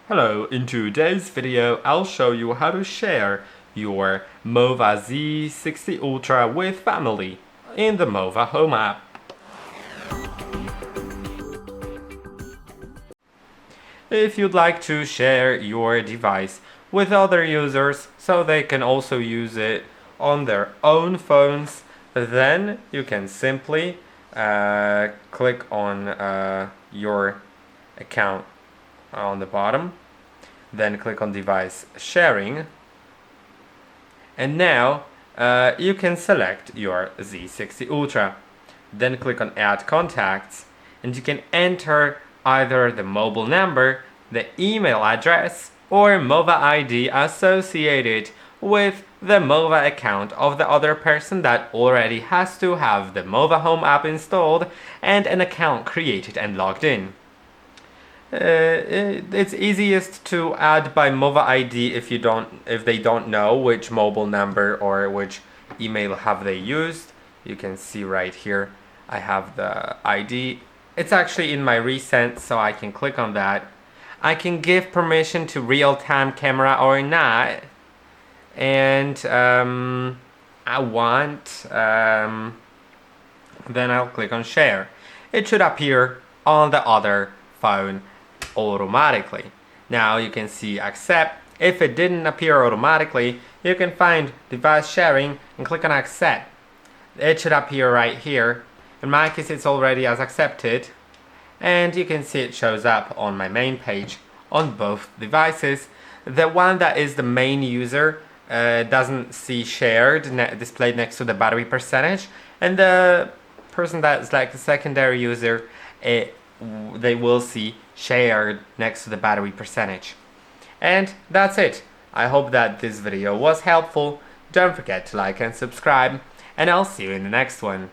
Hello, in today's video I'll show you how to share your MOVA Z60 Ultra with family in the MOVA Home App. If you'd like to share your device with other users so they can also use it on their own phones, then you can simply click on your account on the bottom, then click on device sharing, and now you can select your Z60 Ultra, then click on add contacts, and you can enter either the mobile number, the email address, or MOVA ID associated with the MOVA account of the other person that already has to have the MOVA Home app installed and an account created and logged in. It's easiest to add by MOVA ID if they don't know which mobile number or which email have they used. You can see right here I have the ID. It's actually in my recent, so I can click on that. I can give permission to real-time camera or not, and I want, then I'll click on share. It should appear on the other phone automatically. Now you can see accept. If it didn't appear automatically, you can find device sharing and click on accept. It should appear right here. In my case, it's already as accepted, and you can see it shows up on my main page on both devices. The one that is the main user doesn't see shared displayed next to the battery percentage, and the person that's like the secondary user, they will see shared next to the battery percentage. And that's it. I hope that this video was helpful. Don't forget to like and subscribe, and I'll see you in the next one.